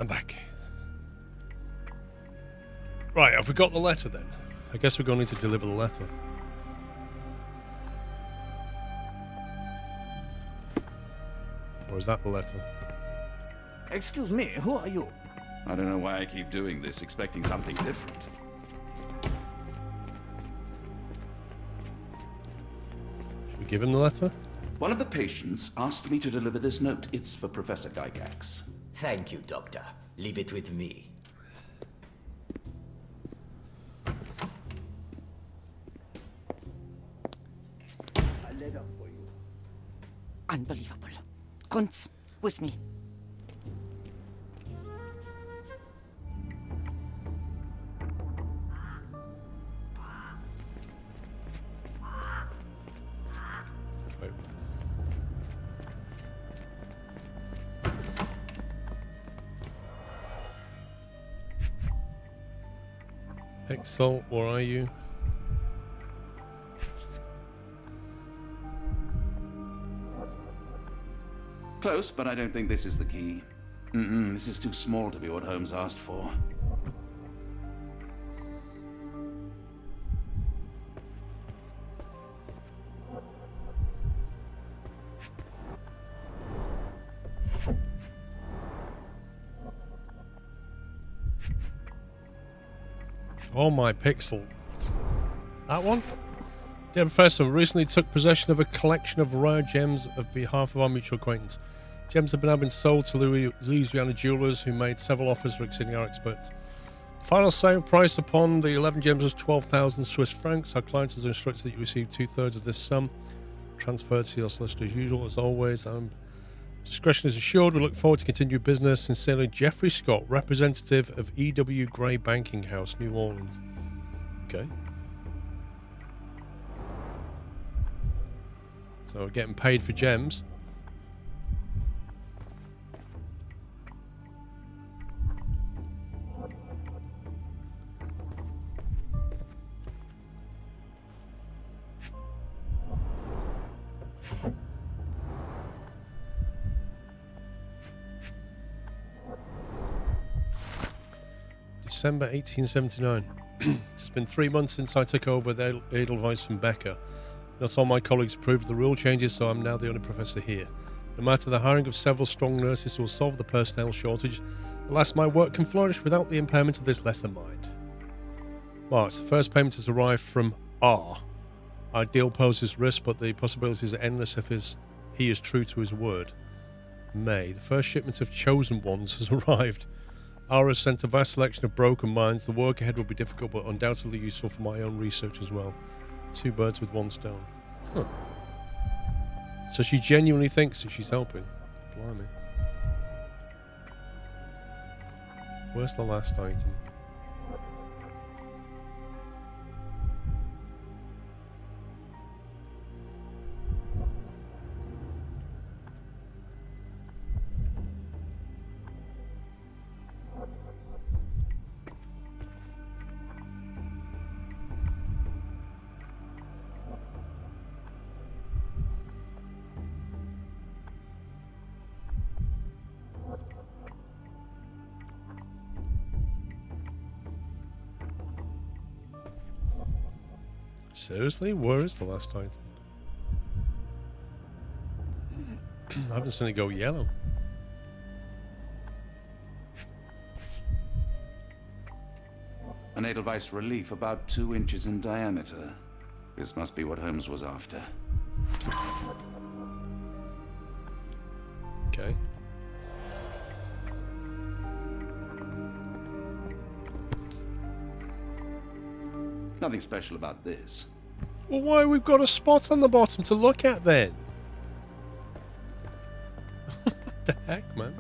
I'm back. Right, have we got the letter then? I guess we're going to need to deliver the letter. Or is that the letter? Excuse me, who are you? I don't know why I keep doing this, expecting something different. Should we give him the letter? One of the patients asked me to deliver this note. It's for Professor Gygax. Thank you, Doctor. Leave it with me. A letter for you. Unbelievable. Kunz, with me. Wait. Pixel, where are you? Close, but I don't think this is the key. This is too small to be what Holmes asked for. Oh my Pixel. That one? Dear Professor, we recently took possession of a collection of rare gems on behalf of our mutual acquaintance. Gems have now been sold to Louisiana jewelers who made several offers for exceeding our experts. The final sale price upon the 11 gems was 12,000 Swiss francs. Our client has instructed that you receive 2/3 of this sum transferred to your solicitor as usual. As always, discretion is assured. We look forward to continued business. Sincerely, Jeffrey Scott, representative of E.W. Gray Banking House, New Orleans. Okay. So we're getting paid for gems. December 1879. It's been 3 months since I took over the Edelweiss from Becker. Not all my colleagues approved of the rule changes, so I'm now the only professor here. No matter the hiring of several strong nurses will solve the personnel shortage, alas, my work can flourish without the impairment of this lesser mind. March. The first payment has arrived from R. Our deal poses risk, but the possibilities are endless if he is true to his word. May. The first shipment of chosen ones has arrived. R has sent a vast selection of broken minds. The work ahead will be difficult, but undoubtedly useful for my own research as well. 2 birds with 1 stone. Huh. So she genuinely thinks that she's helping. Blimey. Where's the last item? Seriously? Where is the last item? I haven't seen it go yellow. An Edelweiss relief about 2 inches in diameter. This must be what Holmes was after. Okay. Nothing special about this. Well, why we've got a spot on the bottom to look at then? What the heck, man?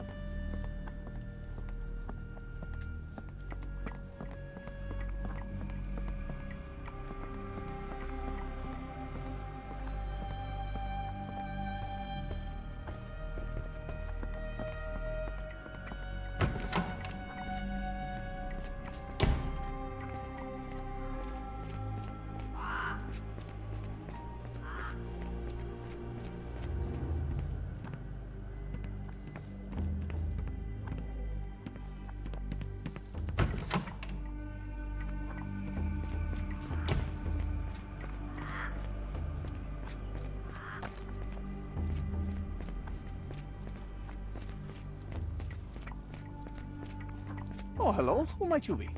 hello. Who might you be?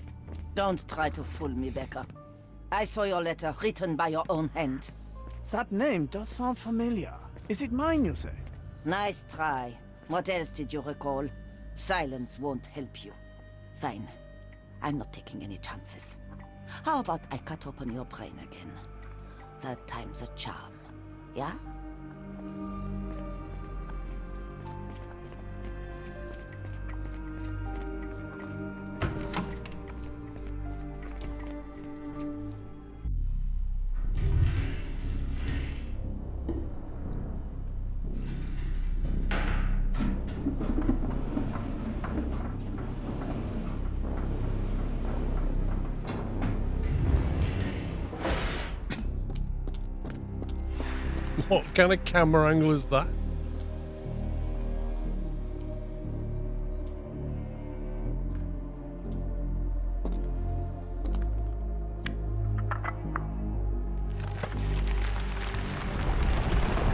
Don't try to fool me, Becca. I saw your letter written by your own hand. That name does sound familiar. Is it mine, you say? Nice try. What else did you recall? Silence won't help you. Fine. I'm not taking any chances. How about I cut open your brain again? Third time's a charm. Yeah? What kind of camera angle is that?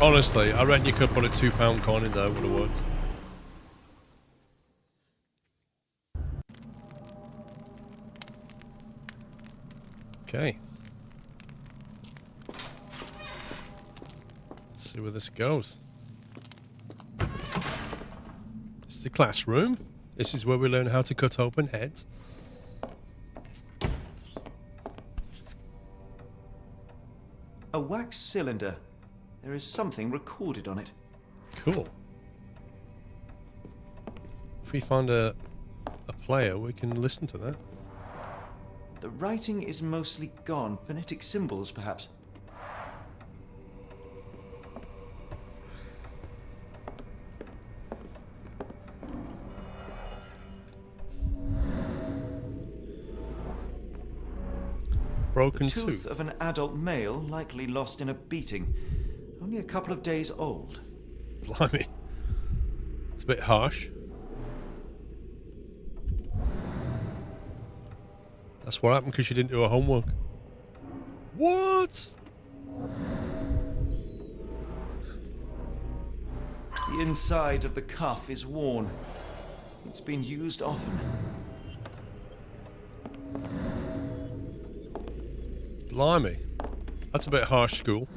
Honestly, I reckon you could put a £2 coin in there, it would have worked. Okay. See where this goes. This is the classroom. This is where we learn how to cut open heads. A wax cylinder. There is something recorded on it. Cool. If we find a player, we can listen to that. The writing is mostly gone. Phonetic symbols, perhaps. Broken The tooth tooth of an adult male, likely lost in a beating. Only a couple of days old. Blimey. It's a bit harsh. That's what happened because she didn't do her homework. What? The inside of the cuff is worn. It's been used often. Blimey. That's a bit harsh, school.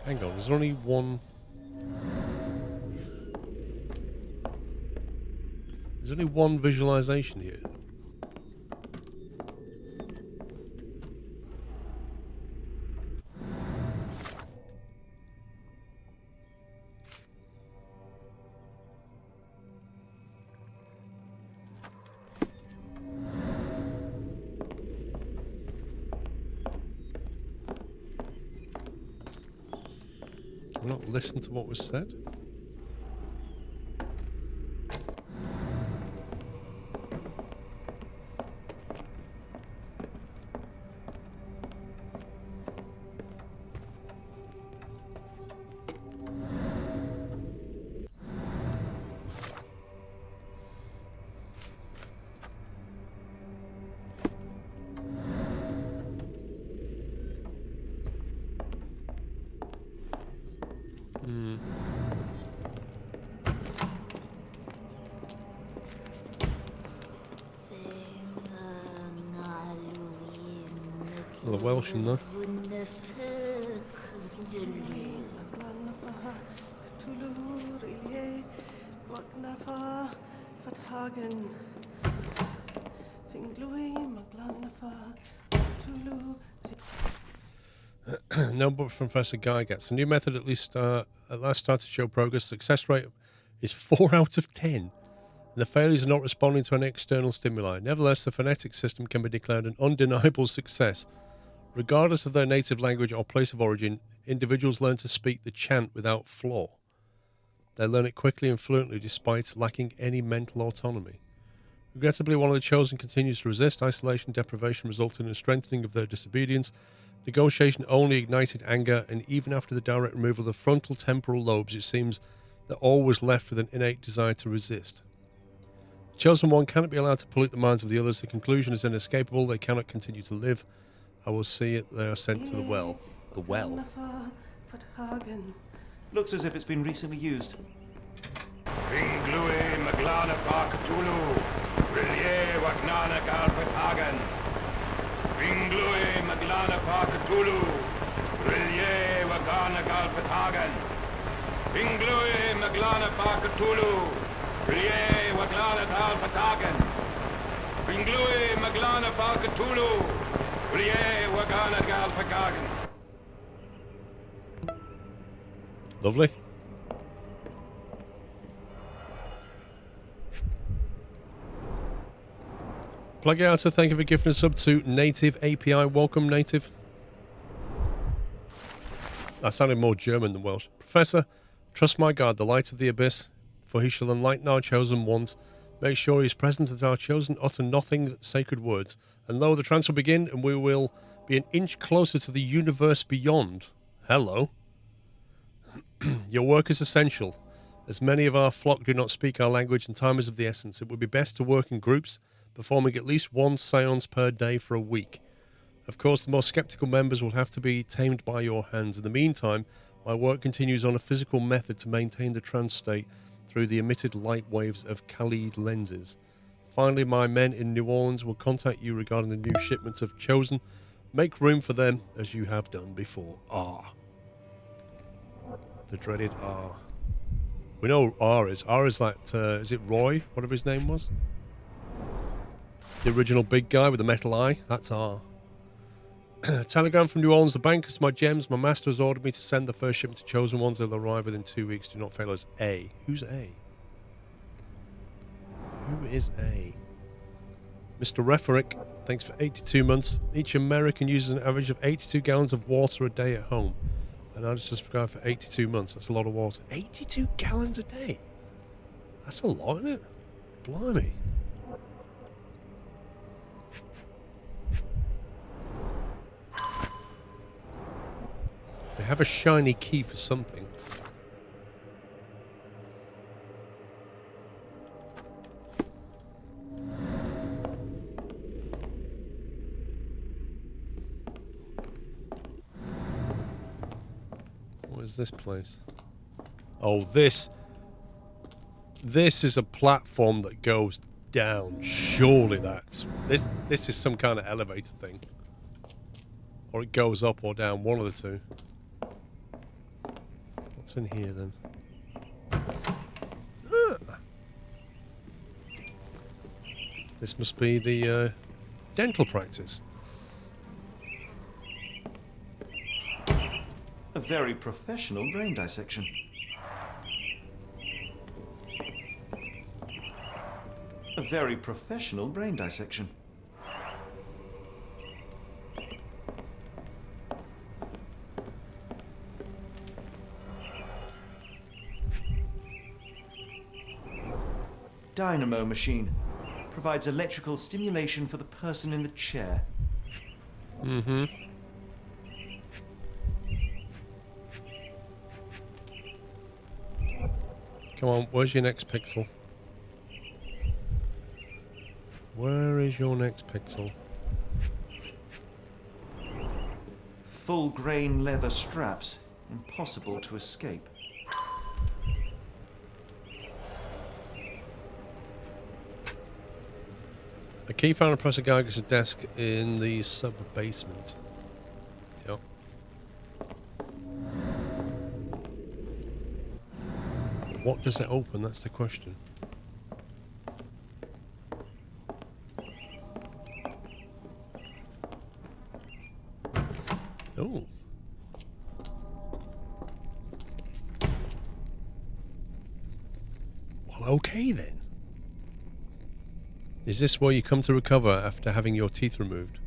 Hang on, there's only one... There's only one visualization here. We'll not listen to what was said. The Welsh in there. No, but Professor Guy gets a new method. At last started to show progress. Success rate is 4 out of 10. And the failures are not responding to any external stimuli. Nevertheless, the phonetic system can be declared an undeniable success. Regardless of their native language or place of origin, individuals learn to speak the chant without flaw. They learn it quickly and fluently despite lacking any mental autonomy. Regrettably, one of the chosen continues to resist. Isolation and deprivation resulted in a strengthening of their disobedience. Negotiation only ignited anger, and even after the direct removal of the frontal temporal lobes, it seems that all was left with an innate desire to resist. Chosen one cannot be allowed to pollute the minds of the others. The conclusion is inescapable. They cannot continue to live. I will see it. They are sent to the well. The well. Looks as if it's been recently used. Ringlui Maglana Parkatulu, Rillier Wagnana Galpatagan. Ringlui Maglana Parkatulu, Rillier Wagana Galpatagan. Ringlui Maglana Parkatulu, Rillier Waglana Galpatagan. Ringlui Maglana Parkatulu, Rillier Wagana Galpatagan. Lovely. Plug it out, so thank you for gifting a sub to Native API. Welcome, Native. That sounded more German than Welsh. Professor, trust my God, the light of the abyss, for he shall enlighten our chosen ones. Make sure he is present as our chosen utter nothing sacred words. And lo, the trance will begin, and we will be an inch closer to the universe beyond. Hello. Your work is essential. As many of our flock do not speak our language and time is of the essence, it would be best to work in groups, performing at least one seance per day for a week. Of course, the more skeptical members will have to be tamed by your hands. In the meantime, my work continues on a physical method to maintain the trance state through the emitted light waves of Khalid lenses. Finally, my men in New Orleans will contact you regarding the new shipments of Chosen. Make room for them as you have done before. R. The dreaded R. We know who R is. R is that, is it Roy? Whatever his name was? The original big guy with the metal eye. That's R. Telegram from New Orleans. The bankers, my gems. My master has ordered me to send the first shipment to Chosen Ones. They'll arrive within 2 weeks. Do not fail us. A. Who's A? Who is A? Mr. Referick, thanks for 82 months. Each American uses an average of 82 gallons of water a day at home. And I just subscribed for 82 months. That's a lot of water. 82 gallons a day? That's a lot, isn't it? Blimey. They have a shiny key for something. What is this place? Oh, this is a platform that goes down. Surely that's... This is some kind of elevator thing. Or it goes up or down, one of the two. What's in here then? Ah. This must be the dental practice. A very professional brain dissection. A very professional brain dissection. Dynamo machine. Provides electrical stimulation for the person in the chair. Mm-hmm. Come on, where's your next pixel? Where is your next pixel? Full grain leather straps. Impossible to escape. A key found on Professor Geiger's desk in the sub-basement. Yep. What does it open? That's the question. Oh. Well, okay then. Is this where you come to recover after having your teeth removed?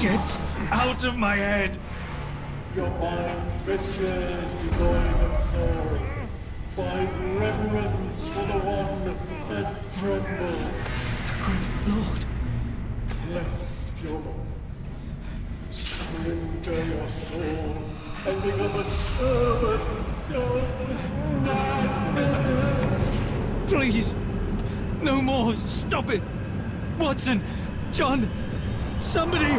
Get out of my head! Your iron-fisted, devoid of soul. find reverence for the one and tremble. Lord. Left your surrender your soul and become a servant of man. Please! No more! Stop it! Watson! John! Somebody!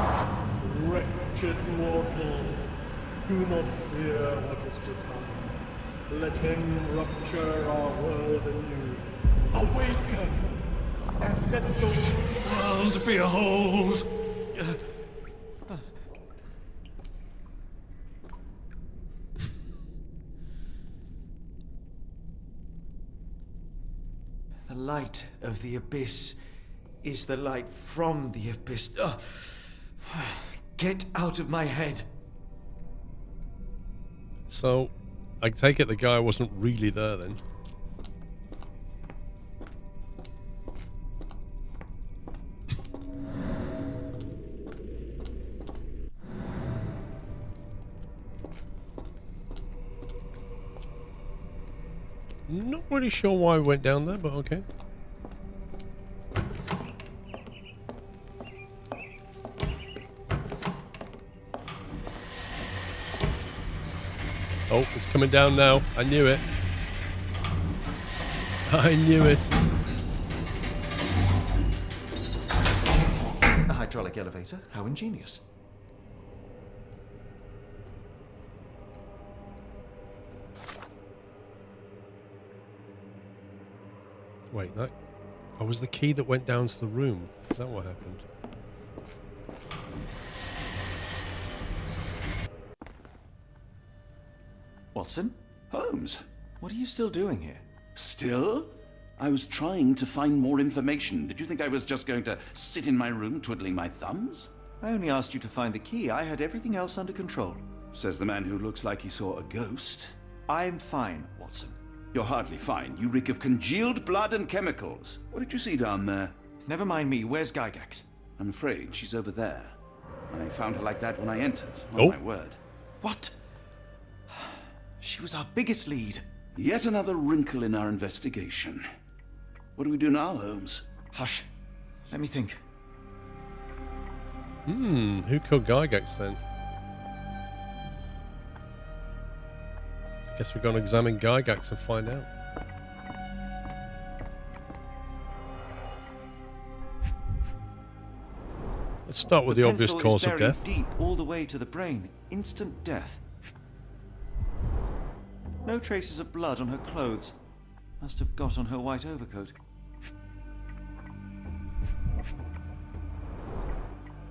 Wretched mortal, do not fear what is to come. Let him rupture our world anew. Awaken! And let the World behold! The light of the abyss is the light from the abyss. Get out of my head. So, I take it the guy wasn't really there then. Not really sure why I went down there, but okay. Oh, it's coming down now. I knew it. I knew it. A hydraulic elevator? How ingenious. Wait, that... Oh, was the key that went down to the room? Is that what happened? Watson? Holmes? What are you still doing here? Still? I was trying to find more information. Did you think I was just going to sit in my room twiddling my thumbs? I only asked you to find the key. I had everything else under control. Says the man who looks like he saw a ghost. I'm fine, Watson. You're hardly fine. You reek of congealed blood and chemicals. What did you see down there? Never mind me. Where's Gygax? I'm afraid she's over there. I found her like that when I entered. On my word. What? She was our biggest lead. Yet another wrinkle in our investigation. What do we do now, Holmes? Hush. Let me think. Who killed Gygax then? Guess we're going to examine Gygax and find out. Let's start with the obvious cause of death. Deep all the way to the brain. Instant death. No traces of blood on her clothes. Must have got on her white overcoat.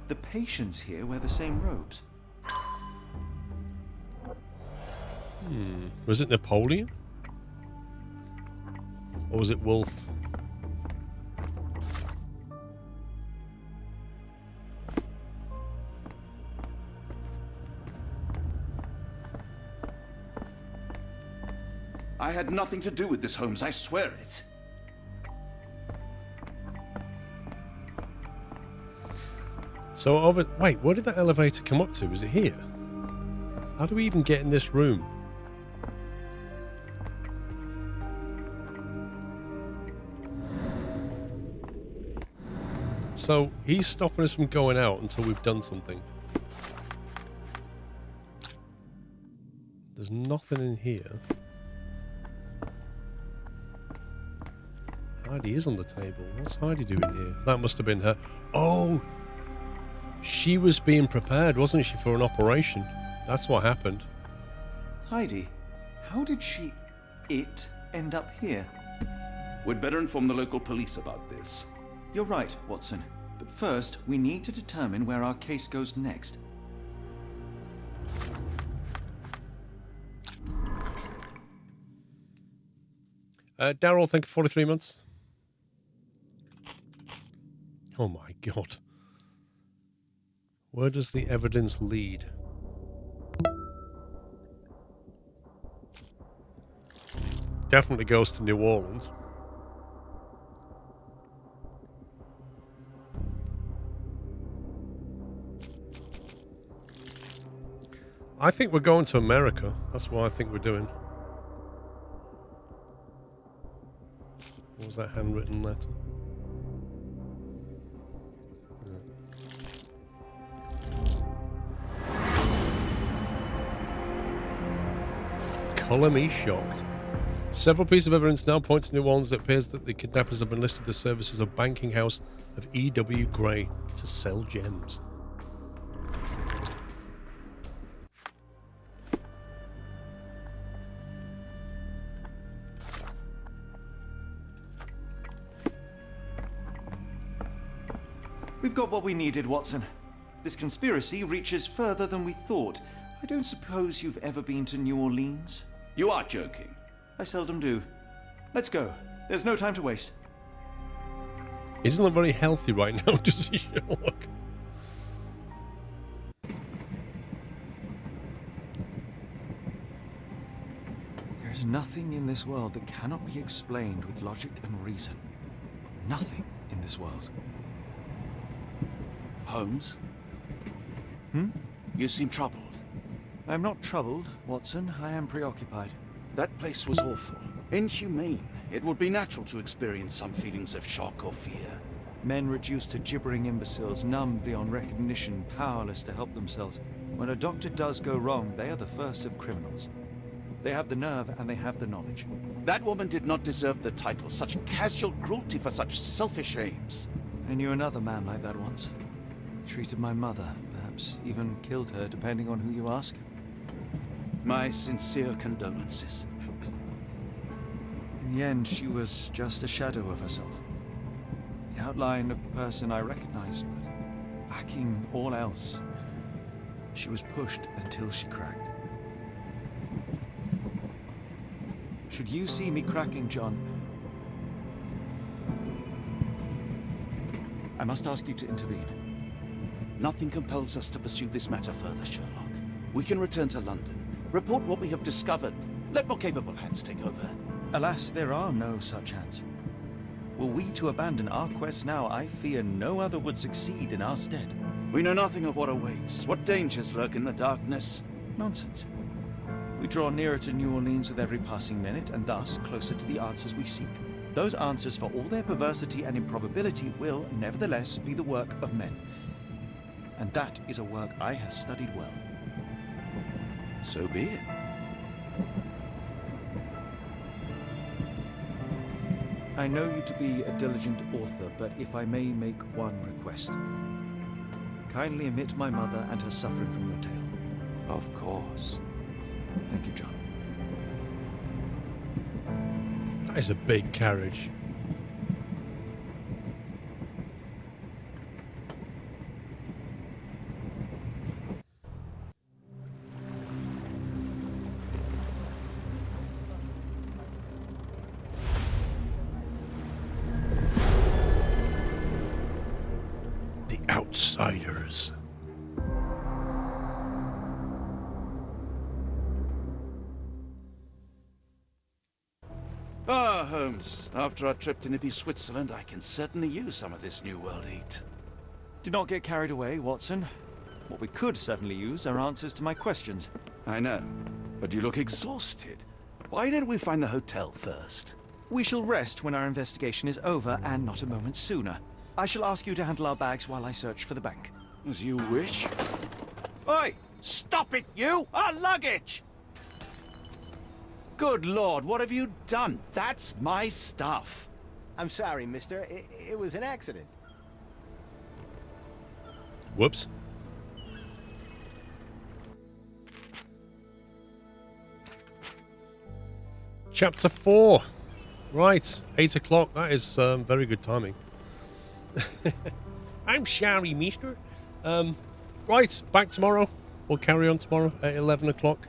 The patients here wear the same robes. Was it Napoleon? Or was it Wolf? I had nothing to do with this, Holmes. I swear it. So, wait, where did that elevator come up to? Was it here? How do we even get in this room? So, he's stopping us from going out until we've done something. There's nothing in here. Heidi is on the table. What's Heidi doing here? That must have been her. Oh! She was being prepared, wasn't she, for an operation? That's what happened. Heidi, how did it end up here? We'd better inform the local police about this. You're right, Watson. But first, we need to determine where our case goes next. Daryl, thank you for 43 months. Oh my god. Where does the evidence lead? Definitely goes to New Orleans. I think we're going to America. That's what I think we're doing. was that handwritten letter? Colour me shocked. Several pieces of evidence now point to New Orleans. It appears that the kidnappers have enlisted the services of banking house of E.W. Gray to sell gems. We've got what we needed, Watson. This conspiracy reaches further than we thought. I don't suppose you've ever been to New Orleans? You are joking. I seldom do. Let's go. There's no time to waste. He doesn't look very healthy right now, does he, Sherlock? There's nothing in this world that cannot be explained with logic and reason. Nothing in this world. Holmes? Hmm? You seem troubled. I'm not troubled, Watson. I am preoccupied. That place was awful. Inhumane. It would be natural to experience some feelings of shock or fear. Men reduced to gibbering imbeciles, numb beyond recognition, powerless to help themselves. When a doctor does go wrong, they are the first of criminals. They have the nerve and they have the knowledge. That woman did not deserve the title. Such casual cruelty for such selfish aims. I knew another man like that once. He treated my mother, perhaps even killed her, depending on who you ask. My sincere condolences. In the end, she was just a shadow of herself. The outline of the person I recognized, but lacking all else. She was pushed until she cracked. Should you see me cracking, John, I must ask you to intervene. Nothing compels us to pursue this matter further, Sherlock. We can return to London, report what we have discovered. Let more capable hands take over. Alas, there are no such hands. Were we to abandon our quest now, I fear no other would succeed in our stead. We know nothing of what awaits. What dangers lurk in the darkness? Nonsense. We draw nearer to New Orleans with every passing minute, and thus closer to the answers we seek. Those answers, for all their perversity and improbability, will, nevertheless, be the work of men. And that is a work I have studied well. So be it. I know you to be a diligent author, but if I may make one request. Kindly omit my mother and her suffering from your tale. Of course. Thank you, John. That is a big carriage. The Outsiders. Ah, Holmes. After our trip to nippy Switzerland, I can certainly use some of this New World eat. Do not get carried away, Watson. What we could certainly use are answers to my questions. I know, but you look exhausted. Why don't we find the hotel first? We shall rest when our investigation is over, and not a moment sooner. I shall ask you to handle our bags while I search for the bank. As you wish. Oi! Stop it, you! Our luggage! Good Lord, what have you done? That's my stuff. I'm sorry, mister. It was an accident. Whoops. Chapter 4. Right, 8 o'clock. That is very good timing. I'm sorry, mister. Right, back tomorrow. We'll carry on tomorrow at 11 o'clock.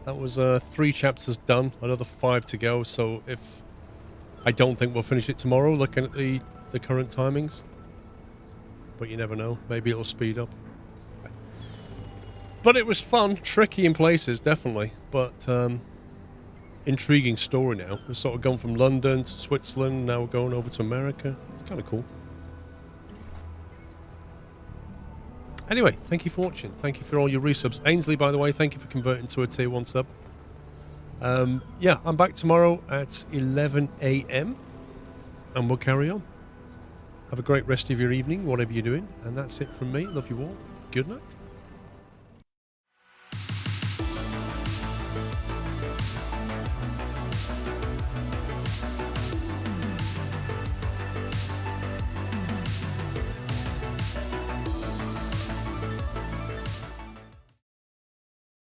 That was 3 chapters done. Another 5 to go. So if... I don't think we'll finish it tomorrow, looking at the current timings. But you never know. Maybe it'll speed up. But it was fun. Tricky in places, definitely. But... intriguing story now. We've sort of gone from London to Switzerland, now we're going over to America. It's kind of cool. Anyway, thank you for watching. Thank you for all your resubs. Ainsley, by the way, thank you for converting to a tier 1 sub. Yeah, I'm back tomorrow at 11 a.m. And we'll carry on. Have a great rest of your evening, whatever you're doing. And that's it from me. Love you all. Good night.